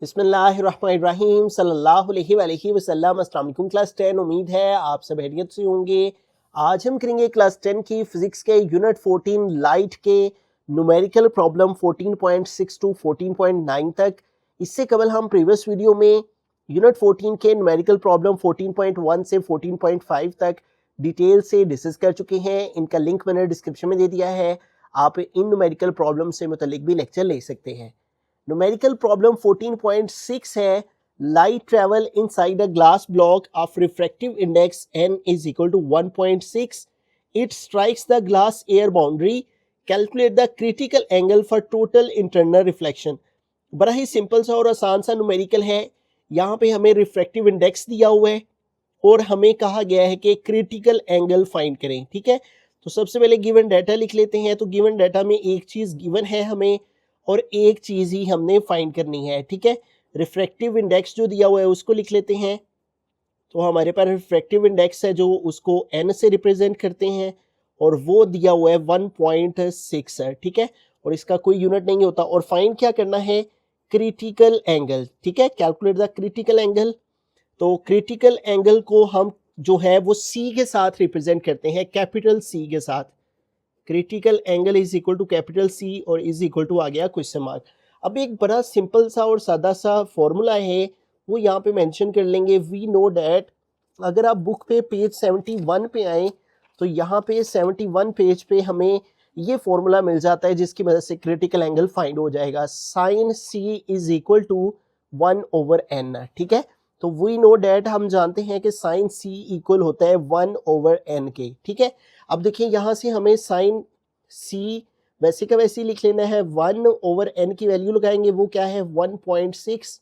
बिस्मिल्लाहिर्रहमानिर्रहीम सल्लल्लाहु अलैहि वसल्लम। अस्सलाम वालेकुम क्लास 10। उम्मीद है आप सब खैरियत से होंगे। आज हम करेंगे क्लास 10 की फिजिक्स के यूनिट 14 लाइट के न्यूमेरिकल प्रॉब्लम 14.6 टू 14.9 तक। इससे कबल हम प्रीवियस वीडियो में यूनिट 14 के न्यूमेरिकल प्रॉब्लम 14.1 से 14.5 तक डिटेल से डिस्कस कर चुके हैं। इनका लिंक मैंने डिस्क्रिप्शन में दे दिया है। आप इन न्यूमेरिकल प्रॉब्लम से मुतल्लिक भी लेक्चर ले सकते हैं। न्यूमेरिकल प्रॉब्लम 14.6 है, light travel inside a glass block of refractive index n is equal to 1.6. It strikes the glass air boundary. Calculate the critical angle for total internal reflection. बड़ा ही simple सा और आसान सा numerical है। यहाँ पे हमें रिफ्रैक्टिव इंडेक्स दिया हुआ है और हमें कहा गया है कि क्रिटिकल एंगल फाइंड करें। ठीक है, तो सबसे पहले गिवन डाटा लिख लेते हैं। तो गिवन डाटा में एक चीज़ गिवन है हमें और एक चीज़ ही हमने फाइंड करनी है। ठीक है, रिफ्रैक्टिव इंडेक्स जो दिया हुआ है उसको लिख लेते हैं। तो हमारे पास रिफ्रैक्टिव इंडेक्स है जो उसको n से रिप्रेजेंट करते हैं और वो दिया हुआ है 1.6 है। ठीक है, और इसका कोई यूनिट नहीं होता। और फाइंड क्या करना है, क्रिटिकल एंगल। ठीक है, कैलकुलेट द क्रिटिकल एंगल। तो क्रिटिकल एंगल को हम जो है वो c के साथ रिप्रेजेंट करते हैं, कैपिटल C के साथ। Critical angle is equal to capital C और इज इक्वल टू आ गया क्वेश्चन मार्क। अब एक बड़ा सिंपल सा और सादा सा फॉर्मूला है वो यहाँ पे मेंशन कर लेंगे। वी नो डैट, अगर आप बुक पे पेज 71 पे आए तो यहाँ पे 71 पेज पे हमें ये फॉर्मूला मिल जाता है जिसकी मदद से क्रिटिकल एंगल फाइंड हो जाएगा। Sine C is equal to 1/n। ठीक है, तो वी नो डैट, हम जानते हैं कि साइन C इक्वल होता है 1/n के। ठीक है, अब देखिए यहाँ से हमें साइन C वैसे का वैसे ही लिख लेना है। 1/n की वैल्यू लगाएंगे, वो क्या है 1.6।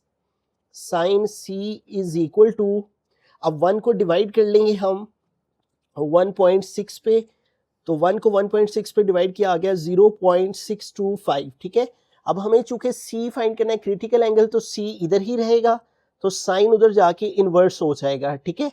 Sine C is equal to, अब 1 को डिवाइड कर लेंगे हम 1.6 पे, तो 1 को 1.6 पे डिवाइड किया आ गया 0.625। ठीक है, अब हमें चूंकि C फाइंड करना है क्रिटिकल एंगल, तो C इधर ही रहेगा, तो साइन उधर जाके इन्वर्स हो जाएगा। ठीक है,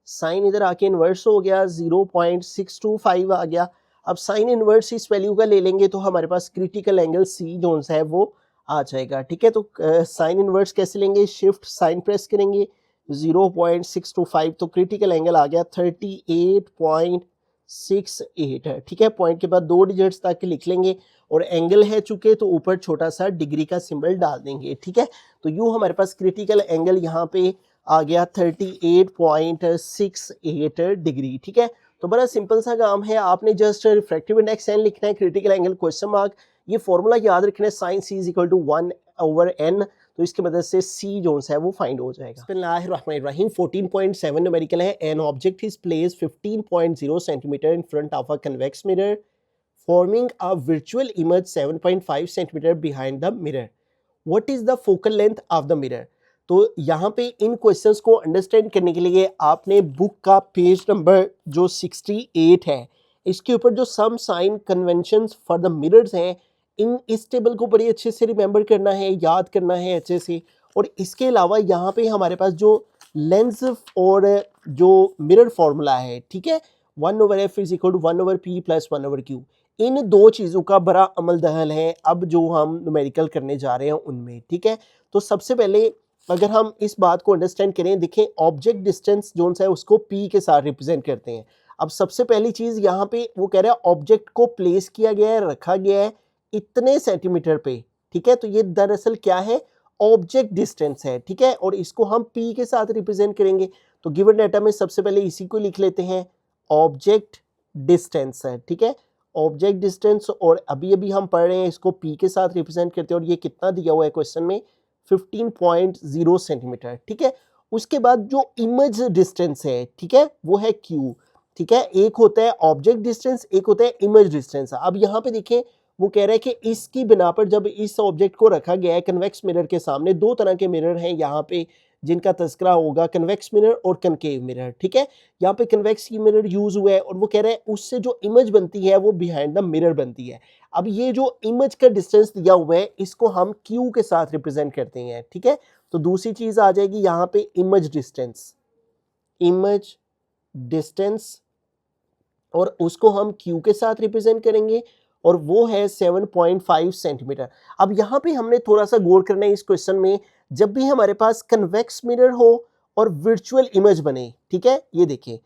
साइन इधर आके इन्वर्स हो गया, 0.625 आ गया। अब साइन इन्वर्स इस वैल्यू का ले लेंगे तो हमारे पास क्रिटिकल एंगल C जो है वो आ जाएगा। ठीक है, तो साइन इन्वर्स कैसे लेंगे, शिफ्ट साइन प्रेस करेंगे, 0.625, तो क्रिटिकल एंगल आ गया 38.68 है। ठीक है, पॉइंट के बाद 2 डिजिट्स तक लिख लेंगे और एंगल है चूंकि तो ऊपर छोटा सा डिग्री का सिंबल डाल देंगे। ठीक है, तो यूँ हमारे पास क्रिटिकल एंगल यहाँ पे आ गया 38.68 डिग्री। ठीक है, तो बड़ा सिंपल सा काम है, आपने जस्ट रिफ्रैक्टिव इंडेक्स n लिखना है, क्रिटिकल एंगल क्वेश्चन मार्क, ये फॉर्मूला याद रखना है, sine C is equal to 1/n। तो इसकी मदद से C जो है वो फाइंड हो जाएगा। बिस्मिल्लाहिर्रहमानिर्रहीम। 14.7 न्यूमेरिकल है। An object is placed 15.0 centimetre in front of a convex mirror forming a virtual image 7.5 centimeter behind the mirror. What is the focal length of the mirror? तो यहाँ पे इन क्वेश्चंस को अंडरस्टैंड करने के लिए आपने बुक का पेज नंबर जो 68 है, इसके ऊपर जो some sign conventions for the mirrors हैं, इस टेबल को बड़ी अच्छे से रिमेंबर करना है, याद करना है अच्छे से। और इसके अलावा यहाँ पे हमारे पास जो लेंस और जो मिरर फॉर्मूला है, ठीक है, 1/f is equal to 1/p plus 1/q, इन दो चीज़ों का बड़ा अमल दखल है अब जो हम न्यूमेरिकल करने जा रहे हैं उनमें। ठीक है, तो सबसे पहले अगर हम इस बात को अंडरस्टैंड करें, देखें ऑब्जेक्ट डिस्टेंस जो है उसको p के साथ रिप्रेजेंट करते हैं। अब सबसे पहली चीज़ यहाँ पे वो कह रहा है ऑब्जेक्ट को प्लेस किया गया है, रखा गया है इतने सेंटीमीटर पे। ठीक है, तो ये दरअसल क्या है, ऑब्जेक्ट डिस्टेंस है। ठीक है, और इसको हम p के साथ रिप्रेजेंट करेंगे। तो गिवन डाटा में सबसे पहले इसी को लिख लेते हैं, ऑब्जेक्ट डिस्टेंस है। ठीक है, ऑब्जेक्ट डिस्टेंस, और अभी अभी हम पढ़ रहे हैं इसको p के साथ रिप्रेजेंट करते हैं और ये कितना दिया हुआ है क्वेश्चन में, 15.0 सेंटीमीटर। ठीक है, उसके बाद जो इमेज डिस्टेंस है, ठीक है, वो है q। ठीक है, एक होता है ऑब्जेक्ट डिस्टेंस, एक होता है इमेज डिस्टेंस। अब यहाँ पे देखें वो कह रहा है कि इसकी बिना पर जब इस ऑब्जेक्ट को रखा गया है कन्वेक्स मिरर के सामने, दो तरह के मिरर हैं यहाँ पे जिनका तस्करा होगा, कन्वेक्स मिरर और कनकेव मिरर। ठीक है, यहाँ पे कन्वेक्स मिरर यूज हुआ है और वो कह रहा है उससे जो इमेज बनती है वो बिहाइंड द मिरर बनती है। अब ये जो इमेज का डिस्टेंस दिया हुआ है इसको हम क्यू के साथ रिप्रेजेंट करते हैं। ठीक है, तो दूसरी चीज आ जाएगी यहाँ पे इमेज डिस्टेंस, इमेज डिस्टेंस, और उसको हम क्यू के साथ रिप्रेजेंट करेंगे और वो है 7.5 सेंटीमीटर। अब यहाँ पे हमने थोड़ा सा गौर करना है इस क्वेश्चन में, जब भी हमारे पास कन्वेक्स मिरर हो और वर्चुअल इमेज बने, ठीक है, ये देखिए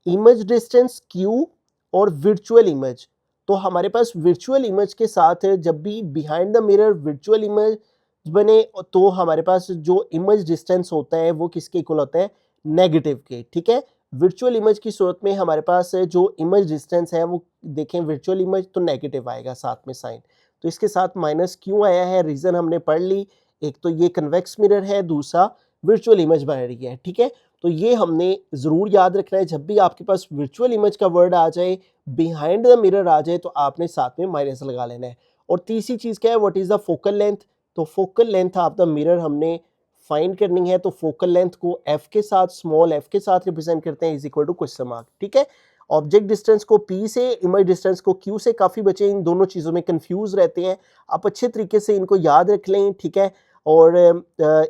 इमेज डिस्टेंस Q और वर्चुअल इमेज, तो हमारे पास वर्चुअल इमेज के साथ जब भी behind the mirror virtual image बने तो हमारे पास जो इमेज डिस्टेंस होता है वो किसके इक्वल होता है, नेगेटिव के, ठीक है। वर्चुअल इमेज की सूरत में हमारे पास जो इमेज डिस्टेंस है वो देखें वर्चुअल इमेज तो नेगेटिव आएगा साथ में साइन, तो इसके साथ माइनस क्यों आया है, रीज़न हमने पढ़ ली, एक तो ये कन्वेक्स मिरर है, दूसरा वर्चुअल इमेज बन रही है, ठीक है। तो ये हमने ज़रूर याद रखना है, जब भी आपके पास वर्चुअल इमेज का वर्ड आ जाए, बिहाइंड द मिरर आ जाए, तो आपने साथ में माइनस लगा लेना है। और तीसरी चीज़ क्या है, what is the focal length, तो focal length of the mirror हमने फाइंड करनी है, तो फोकल लेंथ को एफ के साथ, स्मॉल एफ के साथ रिप्रेजेंट करते हैं, is equal to question mark, ठीक है। ऑब्जेक्ट डिस्टेंस को P से, इमेज डिस्टेंस को Q से, काफ़ी बच्चे इन दोनों चीज़ों में कंफ्यूज रहते हैं, आप अच्छे तरीके से इनको याद रख लें, ठीक है। और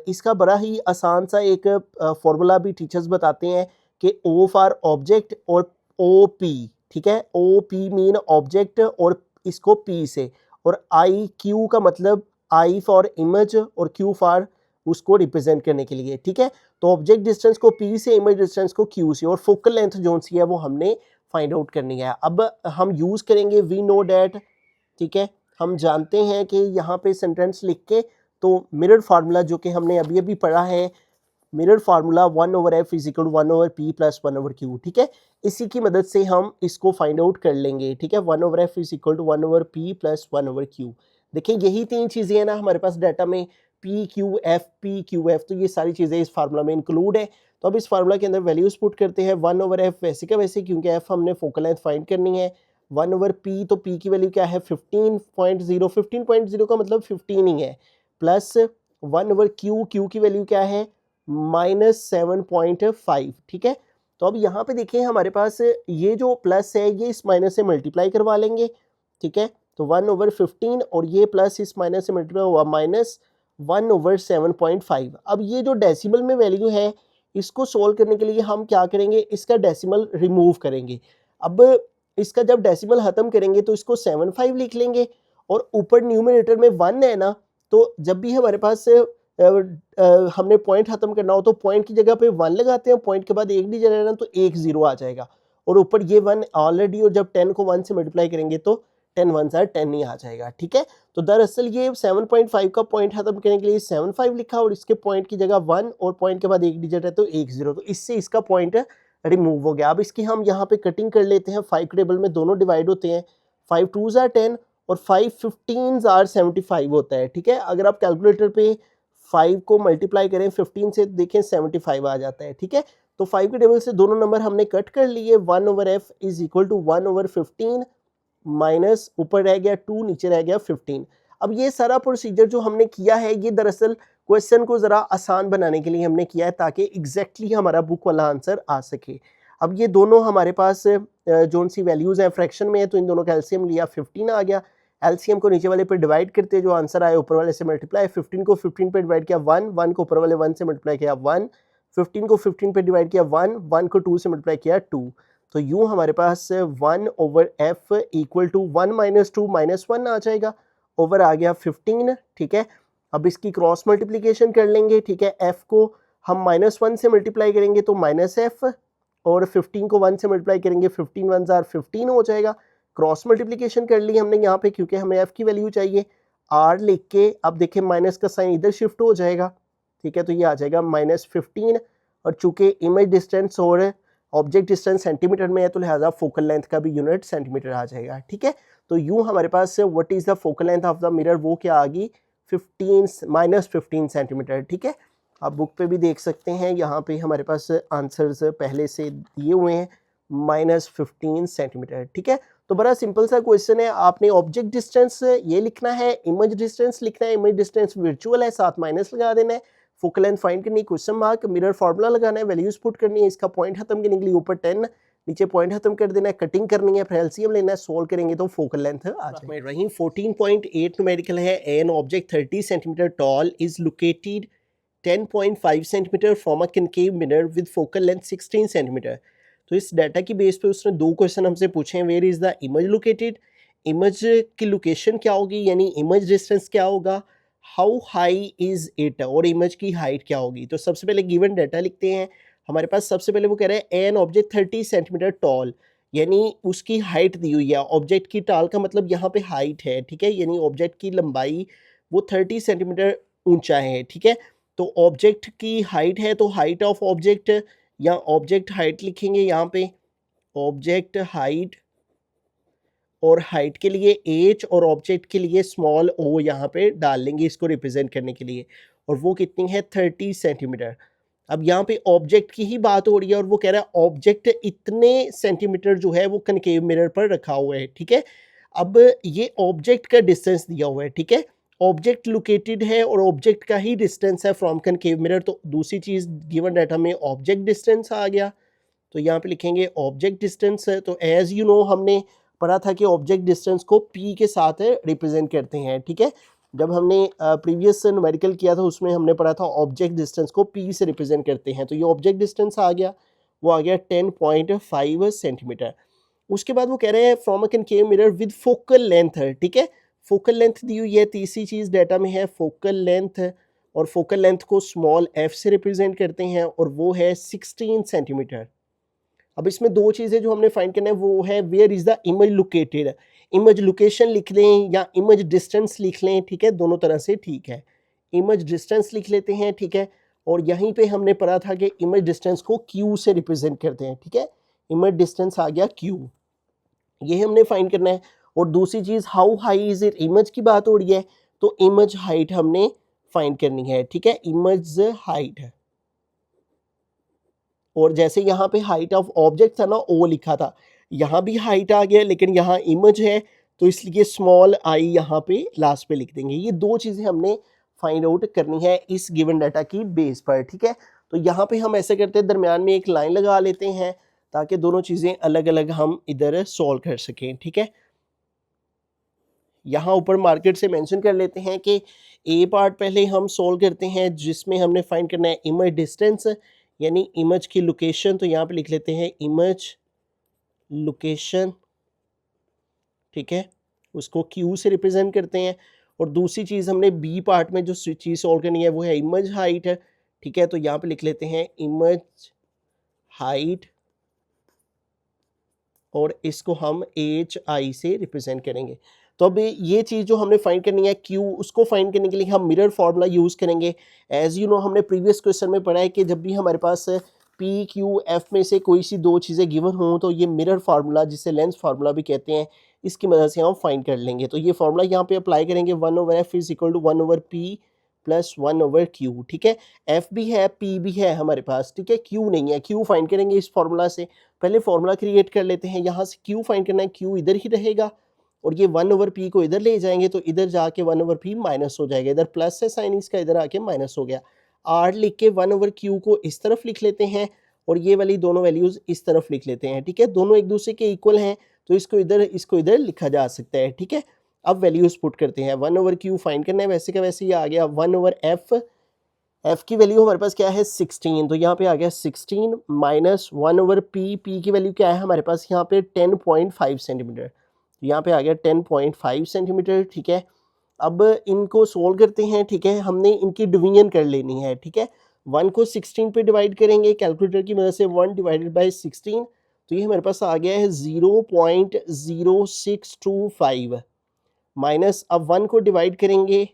इसका बड़ा ही आसान सा एक फॉर्मूला भी टीचर्स बताते हैं कि O फॉर ऑब्जेक्ट और OP, ठीक है, OP मीन ऑब्जेक्ट और इसको P से, और IQ का मतलब I फॉर इमेज और Q फॉर उसको रिप्रेजेंट करने के लिए, ठीक है। तो ऑब्जेक्ट डिस्टेंस को P से, इमेज डिस्टेंस को Q से, और फोकल लेंथ जो सी है वो हमने फाइंड आउट करनी है। अब हम यूज़ करेंगे वी नो डैट, ठीक है, हम जानते हैं कि यहाँ पे सेंटेंस लिख के, तो मिरर फार्मूला जो कि हमने अभी अभी पढ़ा है, mirror formula 1/f is equal to 1/p plus 1/q, ठीक है, इसी की मदद से हम इसको फाइंड आउट कर लेंगे, ठीक है। 1/f is equal to 1/p plus 1/q। देखिए यही तीन चीज़ें हैं ना हमारे पास डाटा में, PQF PQF, तो ये सारी चीज़ें इस फार्मूला में इंक्लूड है। तो अब इस फार्मूला के अंदर वैल्यूज पुट करते हैं, 1/f वैसे का वैसे, क्योंकि f हमने फोकल लेंथ फाइंड करनी है, 1/p, तो p की वैल्यू क्या है 15.0, 15.0 का मतलब 15 ही है, प्लस 1/q, q की वैल्यू क्या है -7.5, ठीक है। तो अब यहाँ पे देखिए हमारे पास ये जो प्लस है ये इस माइनस से मल्टीप्लाई करवा लेंगे, ठीक है, तो 1/15 और ये प्लस इस माइनस से मल्टीप्लाई हुआ -1/7.5। अब ये जो डेसिमल में वैल्यू है इसको सोल्व करने के लिए हम क्या करेंगे, इसका डेसिमल रिमूव करेंगे। अब इसका जब डेसिमल खत्म करेंगे तो इसको 75 लिख लेंगे, और ऊपर न्यूमरेटर में 1 है ना, तो जब भी हमारे पास हमने पॉइंट खत्म करना हो तो पॉइंट की जगह पे 1 लगाते हैं, पॉइंट के बाद एक डिजिट है ना तो एक 0 आ जाएगा, और ऊपर ये 1 ऑलरेडी, और जब 10 को 1 से मल्टीप्लाई करेंगे तो 10 1 10 ही आ जाएगा, ठीक है। तो दरअसल ये 7.5 का पॉइंट खत्म करने के लिए 75 लिखा, और इसके पॉइंट की जगह 1 और पॉइंट के बाद एक डिजिट है तो एक 0, तो इससे इसका पॉइंट रिमूव हो गया। अब इसकी हम यहाँ पे कटिंग कर लेते हैं, 5 के टेबल में दोनों डिवाइड होते हैं, 5 2s are 10 और 5 15s are 75 होता है, ठीक है। अगर आप कैलकुलेटर पे 5 को मल्टीप्लाई करें 15 से, देखें 75 आ जाता है, ठीक है। तो 5 के टेबल से दोनों नंबर हमने कट कर लिए, 1/f is equal to 1/15 minus ऊपर रह गया 2, नीचे रह गया 15। अब ये सारा प्रोसीजर जो हमने किया है ये दरअसल क्वेश्चन को ज़रा आसान बनाने के लिए हमने किया है, ताकि एग्जैक्टली हमारा बुक वाला आंसर आ सके। अब ये दोनों हमारे पास जो सी वैल्यूज़ हैं फ्रैक्शन में है, तो इन दोनों का एलसीएम लिया, 15 आ गया। एलसीएम को नीचे वाले पे डिवाइड करते, जो आंसर आया ऊपर वाले से मल्टीप्लाई, 15 को 15 पे डिवाइड किया 1, 1 को ऊपर वाले 1 से मल्टीप्लाई किया 1, 15 को 15 पे डिवाइड किया 1, 1 को 2 से मल्टीप्लाई किया 2। तो यूँ हमारे पास 1/f इक्वल टू 1 - 2 -1 आ जाएगा, ओवर आ गया 15, ठीक है। अब इसकी क्रॉस मल्टीप्लिकेशन कर लेंगे, ठीक है, f को हम -1 से मल्टीप्लाई करेंगे तो -f, और 15 को 1 से मल्टीप्लाई करेंगे 15 1 जार 15 हो जाएगा। क्रॉस मल्टीप्लिकेशन कर ली हमने यहाँ पे, क्योंकि हमें f की वैल्यू चाहिए, r लिख के अब देखिए माइनस का साइन इधर शिफ्ट हो जाएगा, ठीक है, तो ये आ जाएगा -15, और चूंकि इमेज डिस्टेंस और ऑब्जेक्ट डिस्टेंस सेंटीमीटर में है तो लिहाजा फोकल लेंथ का भी यूनिट सेंटीमीटर आ जाएगा, ठीक है। तो यूँ हमारे पास what is the focal length of the mirror, वो क्या आ गई 15 सेंटीमीटर, ठीक है। आप बुक पे भी देख सकते हैं, यहाँ पे हमारे पास आंसर्स पहले से दिए हुए हैं, -15 सेंटीमीटर, ठीक है। तो बड़ा सिंपल सा क्वेश्चन है, आपने ऑब्जेक्ट डिस्टेंस ये लिखना है, इमेज डिस्टेंस लिखना है, इमेज डिस्टेंस वर्चुअल है, साथ माइनस लगा देना है, फोकल लेंथ फाइंड करनी है, क्वेश्चन मार्क, मिरर फार्मूला लगाना है, वैल्यूज पुट करनी है, इसका पॉइंट खत्म करने के लिए ऊपर 10, नीचे पॉइंट खत्म कर देना है, कटिंग करनी है, फिर एलसीएम लेना है, सोल्व करेंगे तो फोकल लेंथ आ जाएगी। रही 14.8 न्यूमेरिकल है, an object 30 centimetre tall is located 10.5 centimetre from a concave mirror with focal length 16 centimetre. तो इस डाटा की बेस पे उसने दो क्वेश्चन हमसे पूछे हैं, where is the image located, image की लोकेशन क्या होगी, यानी इमेज डिस्टेंस क्या होगा, हाउ हाई इज इट, और इमेज की हाइट क्या होगी। तो सबसे पहले गिवन डाटा लिखते हैं। हमारे पास सबसे पहले वो कह रहे हैं एन ऑब्जेक्ट 30 सेंटीमीटर टॉल, यानी उसकी हाइट दी हुई है। ऑब्जेक्ट की टाल का मतलब यहाँ पे हाइट है, ठीक है, यानी ऑब्जेक्ट की लंबाई वो 30 सेंटीमीटर ऊंचा है, ठीक है। तो ऑब्जेक्ट की हाइट है, तो हाइट ऑफ ऑब्जेक्ट या ऑब्जेक्ट हाइट लिखेंगे यहाँ पे, ऑब्जेक्ट हाइट, और हाइट के लिए एच और ऑब्जेक्ट के लिए स्मॉल ओ यहाँ पे डाल लेंगे इसको रिप्रेजेंट करने के लिए, और वो कितनी है 30 सेंटीमीटर। अब यहाँ पे ऑब्जेक्ट की ही बात हो रही है और वो कह रहा है ऑब्जेक्ट इतने सेंटीमीटर जो है वो कनकेव मिरर पर रखा हुआ है, ठीक है। अब ये ऑब्जेक्ट का डिस्टेंस दिया हुआ है, ठीक है, ऑब्जेक्ट लोकेटेड है और ऑब्जेक्ट का ही डिस्टेंस है फ्रॉम कनकेव मिरर। तो दूसरी चीज़ गिवन डाटा में ऑब्जेक्ट डिस्टेंस आ गया, तो यहाँ पे लिखेंगे ऑब्जेक्ट डिस्टेंस है। तो एज यू नो हमने पढ़ा था कि ऑब्जेक्ट डिस्टेंस को पी के साथ रिप्रेजेंट करते हैं, ठीक है। जब हमने प्रीवियस न्यूमेरिकल किया था उसमें हमने पढ़ा था ऑब्जेक्ट डिस्टेंस को पी से रिप्रेजेंट करते हैं। तो ये ऑब्जेक्ट डिस्टेंस आ गया, वो आ गया 10.5 सेंटीमीटर। उसके बाद वो कह रहे हैं from a concave mirror with focal length, ठीक है, फोकल लेंथ दी हुई है। तीसरी चीज़ डाटा में है फोकल लेंथ, और फोकल लेंथ को स्मॉल एफ से रिप्रेजेंट करते हैं और वो है 16 सेंटीमीटर। अब इसमें दो चीज़ें जो हमने फाइंड करना है वो है where is the image located, image location लिख लें या इमेज डिस्टेंस लिख लें, ठीक है, दोनों तरह से ठीक है। इमेज डिस्टेंस लिख लेते हैं, ठीक है, और यहीं पे हमने पढ़ा था कि इमेज डिस्टेंस को क्यू से रिप्रेजेंट करते हैं, ठीक है। इमेज डिस्टेंस आ गया क्यू, ये हमने फाइंड करना है। और दूसरी चीज़ how high is it, image की बात हो रही है तो इमेज हाइट हमने फाइंड करनी है, ठीक है, इमेज हाइट है। और जैसे यहाँ पे हाइट ऑफ ऑब्जेक्ट था ना ओ लिखा था, यहाँ भी हाइट आ गया लेकिन यहाँ इमेज है तो इसलिए स्मॉल आई यहाँ पे लास्ट पे लिख देंगे। ये दो चीज़ें हमने फाइंड आउट करनी है इस गिवन डाटा की बेस पर, ठीक है। तो यहाँ पे हम ऐसे करते हैं दरमियान में एक लाइन लगा लेते हैं ताकि दोनों चीज़ें अलग अलग हम इधर सॉल्व कर सकें, ठीक है। यहाँ ऊपर मार्केट से मेंशन कर लेते हैं कि ए पार्ट पहले हम सॉल्व करते हैं जिसमें हमने फाइंड करना है इमेज डिस्टेंस, यानी इमेज की लोकेशन। तो यहाँ पे लिख लेते हैं इमेज लोकेशन, ठीक है, उसको क्यू से रिप्रेजेंट करते हैं। और दूसरी चीज़ हमने बी पार्ट में जो चीज़ सॉल्व करनी है वो है इमेज हाइट, ठीक है। तो यहाँ पे लिख लेते हैं इमेज हाइट और इसको हम एच आई से रिप्रेजेंट करेंगे। तो अब ये चीज़ जो हमने फाइंड करनी है क्यू, उसको फाइंड करने के लिए हम मिरर फार्मूला यूज़ करेंगे। एज यू नो हमने प्रीवियस क्वेश्चन में पढ़ा है कि जब भी हमारे पास पी क्यू एफ में से कोई सी दो चीज़ें गिवन हों तो ये मिरर फार्मूला, जिसे लेंस फार्मूला भी कहते हैं, इसकी मदद से हम फाइंड कर लेंगे। तो ये फार्मूला यहाँ पे अप्लाई करेंगे 1/f is equal to 1/p plus 1/q, ठीक है। एफ भी है पी भी है हमारे पास, ठीक है, क्यू नहीं है, क्यू फाइंड करेंगे इस फार्मूला से। पहले फार्मूला क्रिएट कर लेते हैं, यहाँ से क्यू फाइंड करना है, क्यू इधर ही रहेगा और ये 1/p को इधर ले जाएंगे तो इधर जाके 1/p माइनस हो जाएगा, इधर प्लस है साइन इसका, इधर आके माइनस हो गया। आर लिख के 1/q को इस तरफ लिख लेते हैं और ये वाली दोनों वैल्यूज इस तरफ लिख लेते हैं, ठीक है, दोनों एक दूसरे के इक्वल हैं तो इसको इधर लिखा जा सकता है, ठीक है। अब वैल्यूज पुट करते हैं, 1/q फाइंड करना है, वैसे का वैसे ही आ गया 1/f, एफ की वैल्यू हमारे पास क्या है 16, तो यहाँ पे आ गया 16 माइनस 1/p, पी की वैल्यू क्या है हमारे पास यहाँ पे 10.5 सेंटीमीटर, यहाँ पे आ गया 10.5 सेंटीमीटर, ठीक है। अब इनको सोल्व करते हैं, ठीक है, हमने इनकी डिवीजन कर लेनी है, ठीक है। 1 को 16 पे डिवाइड करेंगे कैलकुलेटर की मदद से, 1 डिवाइडेड बाई 16, तो ये हमारे पास आ गया है 0.0625 माइनस, अब 1 को डिवाइड करेंगे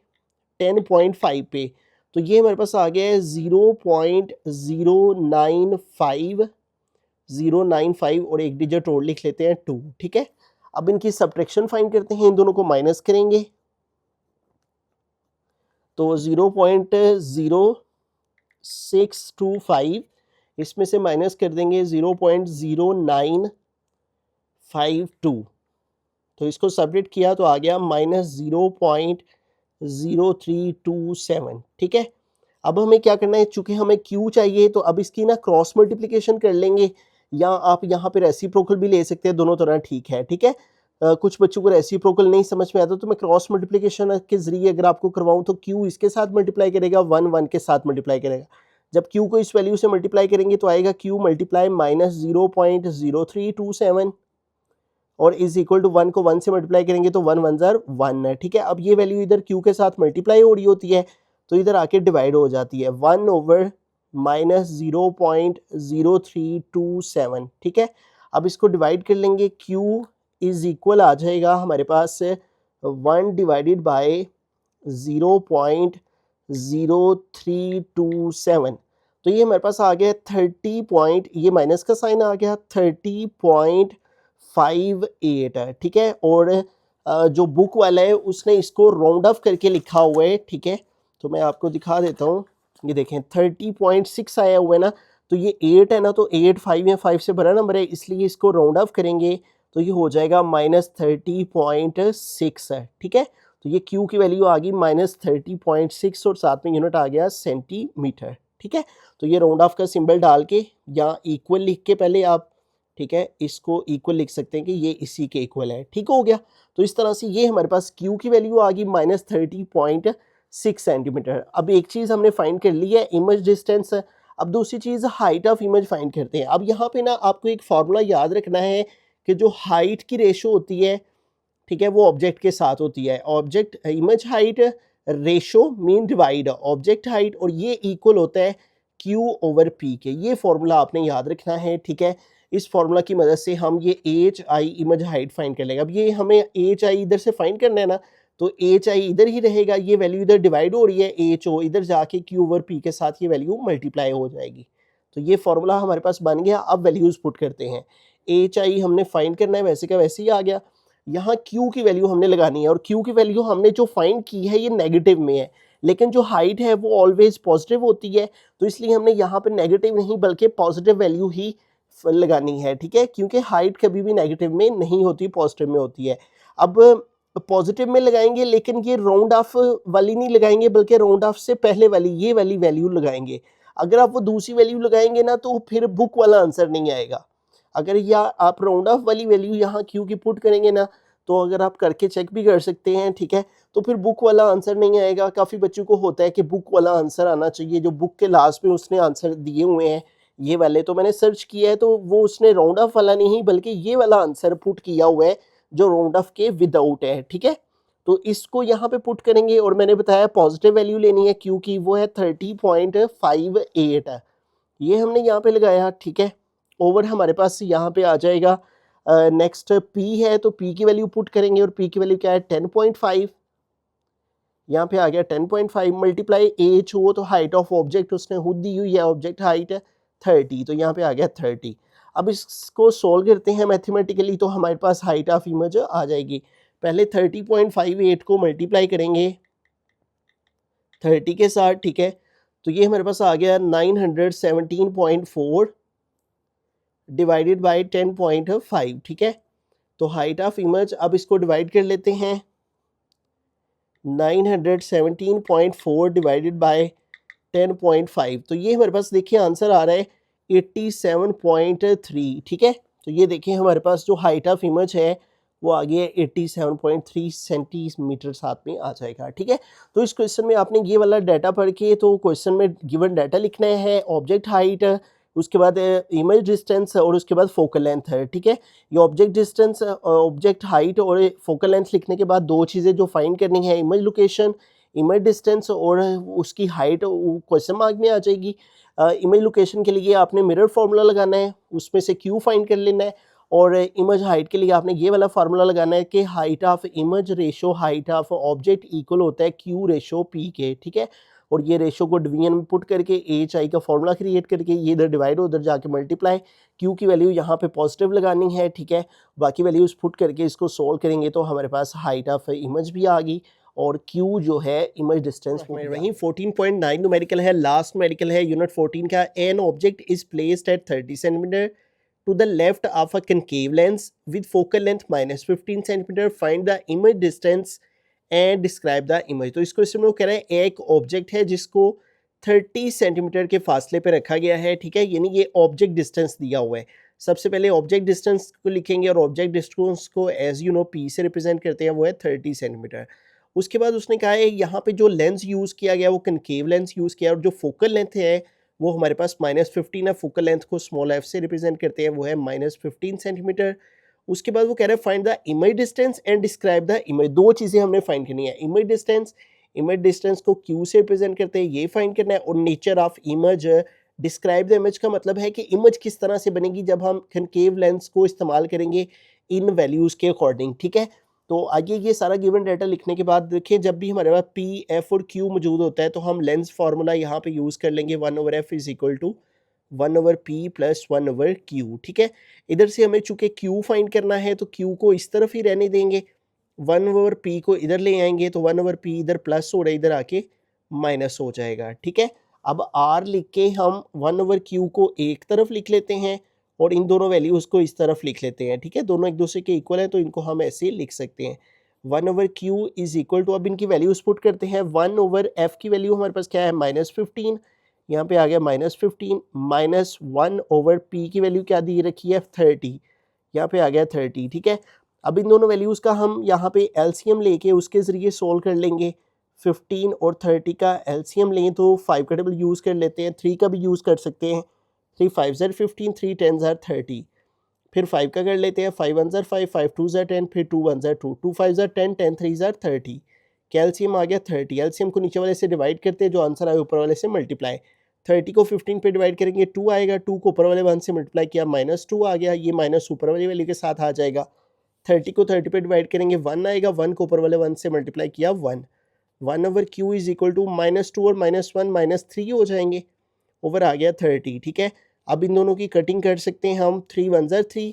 10.5 पे तो ये हमारे पास आ गया है 0.095 और एक डिजिट और लिख लेते हैं 2, ठीक है। अब इनकी सब्ट्रैक्शन फाइंड करते हैं, इन दोनों को माइनस करेंगे तो 0.0625 इसमें से माइनस कर देंगे 0.0952, तो इसको सब्ट्रैक्ट किया तो आ गया माइनस 0.0327, ठीक है। अब हमें क्या करना है, चूंकि हमें क्यू चाहिए तो अब इसकी ना क्रॉस मल्टीप्लिकेशन कर लेंगे, या आप यहाँ पे रेसिप्रोकल भी ले सकते हैं, दोनों तरह ठीक है, ठीक है। कुछ बच्चों को रेसिप्रोकल नहीं समझ में आता तो मैं क्रॉस मल्टीप्लिकेशन के जरिए अगर आपको करवाऊँ तो क्यू इसके साथ मल्टीप्लाई करेगा, 1 के साथ मल्टीप्लाई करेगा। जब क्यू को इस वैल्यू से मल्टीप्लाई करेंगे तो आएगा क्यू मल्टीप्लाई माइनस 0.0327 और इज इक्वल टू 1 को 1 से मल्टीप्लाई करेंगे तो 1 1 ज़र 1 है, ठीक है। अब ये वैल्यू इधर q के साथ मल्टीप्लाई हो रही होती है तो इधर आके डिवाइड हो जाती है 1 ओवर माइनस 0.0327, ठीक है। अब इसको डिवाइड कर लेंगे, q इज इक्वल आ जाएगा हमारे पास 1 डिवाइडेड बाय 0.0327, तो ये हमारे पास आ गया 30 पॉइंट, ये माइनस का साइन आ गया 30.58 है, ठीक है। और जो बुक वाला है उसने इसको राउंड ऑफ करके लिखा हुआ है, ठीक है। तो मैं आपको दिखा देता हूँ, ये देखें 30.6 आया हुआ है ना, तो ये 8 है ना, तो 8 5 है, 5 से बड़ा नंबर है, इसलिए इसको राउंड ऑफ करेंगे तो ये हो जाएगा -30.6 है, ठीक है। तो ये q की वैल्यू आ गई -30.6 और साथ में यूनिट आ गया सेंटीमीटर, ठीक है। तो ये राउंड ऑफ का सिंबल डाल के या इक्वल लिख के पहले आप, ठीक है, इसको इक्वल लिख सकते हैं कि ये इसी के इक्वल है, ठीक हो गया। तो इस तरह से ये हमारे पास q की वैल्यू आ गई -30.6 सेंटीमीटर। अब एक चीज़ हमने फाइंड कर ली है, इमेज डिस्टेंस। अब दूसरी चीज़ हाइट ऑफ इमेज फाइंड करते हैं। अब यहाँ पे ना आपको एक फार्मूला याद रखना है कि जो हाइट की रेशो होती है, ठीक है, वो ऑब्जेक्ट के साथ होती है। Object image height ratio mean divide object height, और ये इक्वल होता है q ओवर p के। ये फार्मूला आपने याद रखना है, ठीक है। इस फार्मूला की मदद से हम ये H I image height find कर लेंगे। अब ये हमें एच आई इधर से फाइंड करना है ना, तो एच आई इधर ही रहेगा, ये वैल्यू इधर डिवाइड हो रही है, एच ओ इधर जाके q ओवर p के साथ ये वैल्यू मल्टीप्लाई हो जाएगी। तो ये फार्मूला हमारे पास बन गया। अब वैल्यूज पुट करते हैं। एच आई हमने फाइंड करना है, वैसे का वैसे ही आ गया। यहाँ q की वैल्यू हमने लगानी है, और q की वैल्यू हमने जो फाइंड की है ये नेगेटिव में है, लेकिन जो हाइट है वो ऑलवेज पॉजिटिव होती है, तो इसलिए हमने यहाँ पे नेगेटिव नहीं बल्कि पॉजिटिव वैल्यू ही लगानी है, ठीक है, क्योंकि हाइट कभी भी नेगेटिव में नहीं होती, पॉजिटिव में होती है। अब पॉजिटिव में लगाएंगे, लेकिन ये राउंड ऑफ वाली नहीं लगाएंगे, बल्कि राउंड ऑफ से पहले वाली ये वाली वैल्यू लगाएंगे। अगर आप वो दूसरी वैल्यू लगाएंगे ना, तो फिर बुक वाला आंसर नहीं आएगा। अगर या आप राउंड ऑफ वाली वैल्यू यहाँ q की पुट करेंगे ना, तो अगर आप करके चेक भी कर सकते हैं, ठीक है, तो फिर बुक वाला आंसर नहीं आएगा। काफ़ी बच्चों को होता है कि बुक वाला आंसर आना चाहिए, जो बुक के लास्ट में उसने आंसर दिए हुए हैं ये वाले, तो मैंने सर्च किया है तो वो उसने राउंड ऑफ वाला नहीं बल्कि ये वाला आंसर पुट किया हुआ है जो राउंड ऑफ के विदाउट है, ठीक है। तो इसको यहाँ पे पुट करेंगे, और मैंने बताया पॉजिटिव वैल्यू लेनी है q की, वो है 30.58 है, ये हमने यहाँ पे लगाया, ठीक है। ओवर हमारे पास यहाँ पे आ जाएगा नेक्स्ट p है, तो p की वैल्यू पुट करेंगे, और p की वैल्यू क्या है 10.5, यहाँ पे आ गया 10.5 मल्टीप्लाई एच हो, तो हाइट ऑफ ऑब्जेक्ट उसने खुद दी हुई है, ऑब्जेक्ट हाइट 30, तो यहाँ पे आ गया 30। अब इसको सोल्व करते हैं मैथमेटिकली, तो हमारे पास हाइट ऑफ इमेज आ जाएगी। पहले 30.58 को मल्टीप्लाई करेंगे 30 के साथ, ठीक है, तो ये हमारे पास आ गया 917.4 डिवाइडेड बाय 10.5, ठीक है। तो हाइट ऑफ इमेज, अब इसको डिवाइड कर लेते हैं, 917.4 डिवाइडेड बाय 10.5, तो ये हमारे पास देखिए आंसर आ रहा है 87.3, ठीक है। तो ये देखिए हमारे पास जो हाइट ऑफ इमेज है वो आ गया 87.3 सेंटीमीटर साथ में आ जाएगा, ठीक है। तो इस क्वेश्चन में आपने ये वाला डाटा पढ़ के, तो क्वेश्चन में गिवन डाटा लिखना है, ऑब्जेक्ट हाइट, उसके बाद इमेज डिस्टेंस, और उसके बाद फोकल लेंथ है, ठीक है। ये ऑब्जेक्ट डिस्टेंस, ऑब्जेक्ट हाइट और फोकल लेंथ लिखने के बाद दो चीज़ें जो फाइंड करनी है, इमेज लोकेशन, इमेज डिस्टेंस और उसकी हाइट क्वेश्चन मार्क में आ जाएगी। इमेज लोकेशन के लिए आपने मिरर फार्मूला लगाना है, उसमें से q फाइंड कर लेना है, और इमेज हाइट के लिए आपने ये वाला फार्मूला लगाना है कि height of image ratio height of object equal होता है q रेशो p के, ठीक है। और ये रेशो को डिवीजन में पुट करके एच आई का फार्मूला क्रिएट करके ये इधर डिवाइड उधर जाके मल्टीप्लाई, q की वैल्यू यहाँ पे पॉजिटिव लगानी है, ठीक है। बाकी वैल्यूज पुट करके इसको सोल्व करेंगे तो हमारे पास हाइट ऑफ इमेज भी आ गई, और q जो है इमेज डिस्टेंस वहीं 14.9 न्यूमेरिकल है, लास्ट न्यूमेरिकल है यूनिट 14 का। An object is placed at 30 centimetre to the left of a concave lens with focal length -15 cm. Find the image distance and describe the image. तो इस question में वो कह रहे हैं एक ऑब्जेक्ट है जिसको 30 सेंटीमीटर के फासले पे रखा गया है, ठीक है, यानी ये ऑब्जेक्ट डिस्टेंस दिया हुआ है। सबसे पहले ऑब्जेक्ट डिस्टेंस को लिखेंगे, और ऑब्जेक्ट डिस्टेंस को एज यू नो p से रिप्रेजेंट करते हैं, वो है 30 सेंटीमीटर। उसके बाद उसने कहा है यहाँ पे जो लेंस यूज़ किया गया वो कनकेव लेंस यूज़ किया, और जो फोकल लेंथ है वो हमारे पास -15 है। फोकल लेंथ को स्मॉल f से रिप्रेजेंट करते हैं, वो है -15 सेंटीमीटर। उसके बाद वो कह रहा है find the image distance and describe the image. दो चीज़ें हमने फाइंड करनी है, इमेज डिस्टेंस को क्यू से रिप्रेजेंट करते हैं, ये फाइंड करना है, और nature of image, describe the image का मतलब है कि इमेज किस तरह से बनेगी जब हम कनकेव लेंस को इस्तेमाल करेंगे इन वैल्यूज़ के अकॉर्डिंग, ठीक है। तो आगे ये सारा गिवन डाटा लिखने के बाद देखिए, जब भी हमारे पास पी, एफ और क्यू मौजूद होता है तो हम लेंस फार्मूला यहाँ पे यूज़ कर लेंगे 1/f is equal to 1/p plus 1/q, ठीक है। इधर से हमें चूंकि q फाइंड करना है तो q को इस तरफ ही रहने देंगे, 1/p को इधर ले आएंगे तो 1/p इधर प्लस हो रहा है, इधर आके माइनस हो जाएगा, ठीक है। अब r लिख के हम 1/q को एक तरफ लिख लेते हैं और इन दोनों वैल्यूज़ को इस तरफ लिख लेते हैं, ठीक है। दोनों एक दूसरे के इक्वल हैं तो इनको हम ऐसे लिख सकते हैं। 1/q इज इक्वल टू, अब इनकी वैल्यूज़ पुट करते हैं। 1/f की वैल्यू हमारे पास क्या है, -15, यहाँ पे आ गया -15, माइनस 1/p की वैल्यू क्या दी रखी है, 30, यहाँ पे आ गया 30, ठीक है। अब इन दोनों वैल्यूज़ का हम यहाँ पे एलसीएम लेके उसके ज़रिए सोल्व कर लेंगे। 15 और 30 का एलसीएम लें तो 5 का टेबल यूज़ कर लेते हैं, 3 का भी यूज़ कर सकते हैं। 3 5 ज़र 15, 3 10 ज़र 30, फिर 5 का कर लेते हैं, 5 1 ज़र 5, 5 2 ज़र 10, फिर 2 1 ज़र 2, 2 5 ज़र 10, 10 3 ज़र 30, कैल्शियम आ गया 30। एलसीएम को नीचे वाले से डिवाइड करते हैं, जो आंसर आए ऊपर वाले से मल्टीप्लाई। 30 को 15 पे डिवाइड करेंगे 2 आएगा, 2 को ऊपर वाले 1 से मल्टीप्लाई किया -2 आ गया, ये माइनस ऊपर वाली वैल्यू के साथ आ जाएगा। 30 को 30 पे डिवाइड करेंगे 1 आएगा, 1 को ऊपर वाले 1 से मल्टीप्लाई किया 1। 1/q इज इक्वल टू -2 और -1 -3 हो जाएंगे, ओवर आ गया 30, ठीक है। अब इन दोनों की कटिंग कर सकते हैं हम, 3 1 ज़र 3,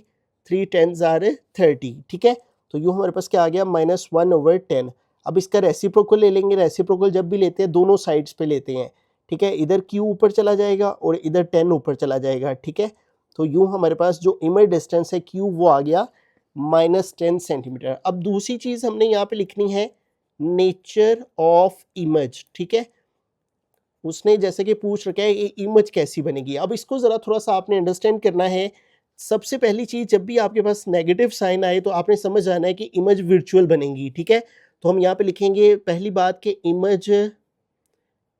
3 10 ज़र 30, ठीक है। तो यूँ हमारे पास क्या आ गया, -1/10। अब इसका रेसिप्रोकल ले लेंगे, रेसिप्रोकल जब भी लेते हैं दोनों साइड्स पे लेते हैं, ठीक है। इधर q ऊपर चला जाएगा और इधर 10 ऊपर चला जाएगा, ठीक है। तो यूँ हमारे पास जो इमेज डिस्टेंस है q वो आ गया -10 सेंटीमीटर। अब दूसरी चीज़ हमने यहाँ पे लिखनी है नेचर ऑफ इमेज, ठीक है। उसने जैसे कि पूछ रखा है ये इमेज कैसी बनेगी। अब इसको ज़रा थोड़ा सा आपने अंडरस्टैंड करना है। सबसे पहली चीज़, जब भी आपके पास नेगेटिव साइन आए तो आपने समझ जाना है कि इमेज वर्चुअल बनेगी, ठीक है। तो हम यहाँ पे लिखेंगे पहली बात कि इमेज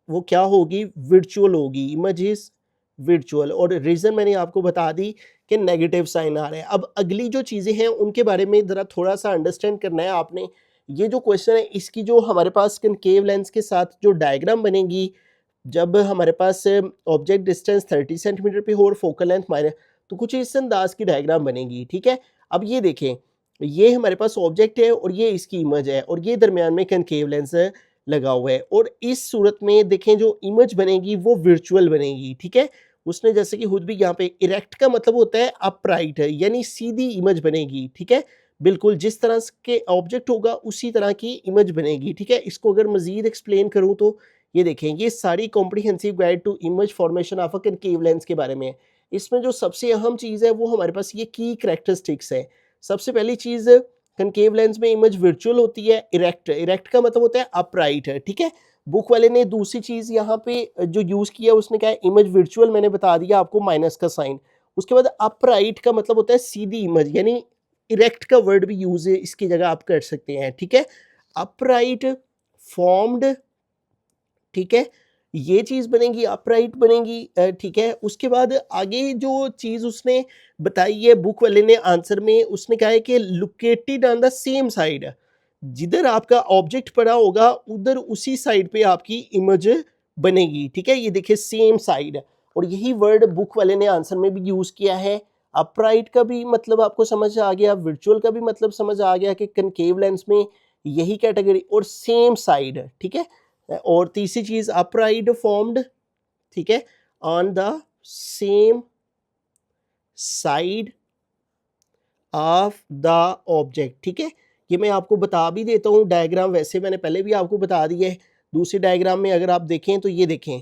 वो क्या होगी, वर्चुअल होगी, इमेज इज वर्चुअल। और रीज़न मैंने आपको बता दी कि नेगेटिव साइन आ रहे हैं। अब अगली जो चीज़ें हैं उनके बारे में ज़रा थोड़ा सा अंडरस्टैंड करना है आपने। ये जो क्वेश्चन है इसकी जो हमारे पास कनकेव लेंस के साथ जो डायग्राम बनेगी, जब हमारे पास ऑब्जेक्ट डिस्टेंस 30 सेंटीमीटर पे हो और फोकल लेंथ माइनस, तो कुछ इस अंदाज की डायग्राम बनेगी, ठीक है। अब ये देखें, ये हमारे पास ऑब्जेक्ट है और ये इसकी इमेज है और ये दरमियान में कनकेव लेंस लगा हुआ है, और इस सूरत में देखें जो इमेज बनेगी वो वर्चुअल बनेगी, ठीक है। उसने जैसे कि खुद भी यहाँ पे, इरेक्ट का मतलब होता है अपराइट, यानी सीधी इमेज बनेगी, ठीक है। बिल्कुल जिस तरह के ऑब्जेक्ट होगा उसी तरह की इमेज बनेगी, ठीक है। इसको अगर मजीद एक्सप्लेन करूँ तो ये देखें, ये सारी comprehensive guide to image formation of a concave lens के बारे में है। इसमें जो सबसे अहम चीज़ है वो हमारे पास ये की करैक्टरिस्टिक्स है। सबसे पहली चीज़, कनकेव लेंस में इमेज वर्चुअल होती है, इरेक्ट, इरेक्ट का मतलब होता है अपराइट, ठीक है। बुक वाले ने दूसरी चीज़ यहाँ पे जो यूज़ किया उसने कहा इमेज वर्चुअल, मैंने बता दिया आपको माइनस का साइन। उसके बाद अपराइट का मतलब होता है सीधी इमेज, यानी इरेक्ट का वर्ड भी यूज़ है इसकी जगह आप कर सकते हैं, ठीक है। अपराइट फॉर्म्ड, ठीक है, ये चीज़ बनेगी, अपराइट बनेगी, ठीक है। उसके बाद आगे जो चीज़ उसने बताई है बुक वाले ने आंसर में, उसने कहा है कि located on the same side, जिधर आपका ऑब्जेक्ट पड़ा होगा उधर उसी साइड पे आपकी इमेज बनेगी, ठीक है। ये देखिए सेम साइड, और यही वर्ड बुक वाले ने आंसर में भी यूज़ किया है। अपराइट का भी मतलब आपको समझ आ गया, वर्चुअल का भी मतलब समझ आ गया कि कनकेव लेंस में यही कैटेगरी, और सेम साइड, ठीक है। और तीसरी चीज अपराइट फॉर्म्ड, ठीक है, on the same side of the object, ठीक है। ये मैं आपको बता भी देता हूँ, डायग्राम वैसे मैंने पहले भी आपको बता दिया है। दूसरी डायग्राम में अगर आप देखें तो ये देखें,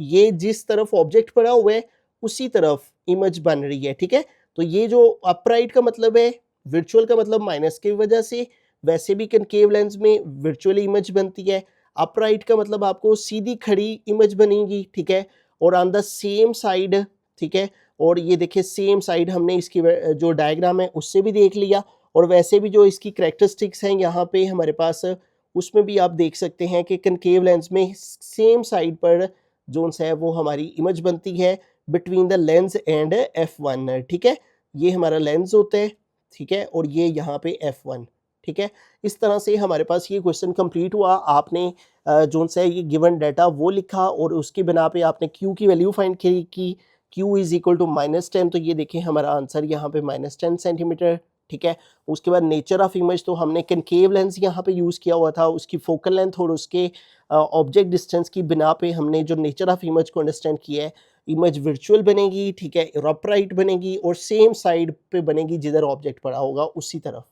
ये जिस तरफ ऑब्जेक्ट पड़ा हुआ है उसी तरफ इमेज बन रही है, ठीक है। तो ये जो अपराइट का मतलब है, वर्चुअल का मतलब माइनस की वजह से, वैसे भी कनकेव लेंस में वर्चुअल इमेज बनती है। अपराइट का मतलब आपको सीधी खड़ी इमेज बनेगी, ठीक है, और ऑन द सेम साइड, ठीक है। और ये देखिए सेम साइड हमने इसकी जो डायग्राम है उससे भी देख लिया, और वैसे भी जो इसकी करैक्टरिस्टिक्स हैं यहाँ पे हमारे पास, उसमें भी आप देख सकते हैं कि कनकेव लेंस में सेम साइड पर जो है वो हमारी इमेज बनती है between the lens and F1, ठीक है। ये हमारा लेंस होता है, ठीक है, और ये यहाँ पे F1, ठीक है। इस तरह से हमारे पास ये क्वेश्चन कंप्लीट हुआ। आपने जो सा ये गिवन डाटा वो लिखा और उसकी बिना पे आपने Q की वैल्यू फाइंड की Q इज इक्वल टू -10, तो ये देखें हमारा आंसर यहाँ पे -10 सेंटीमीटर, ठीक है। उसके बाद नेचर ऑफ इमेज, तो हमने कनकेव लेंस यहाँ पे यूज़ किया हुआ था, उसकी फोकल लेंथ और उसके ऑब्जेक्ट डिस्टेंस की बिना पे हमने जो नेचर ऑफ इमेज को अंडरस्टैंड किया है, इमेज वर्चुअल बनेगी, ठीक है, अपराइट बनेगी और सेम साइड पे बनेगी जिधर ऑब्जेक्ट पड़ा होगा उसी तरफ।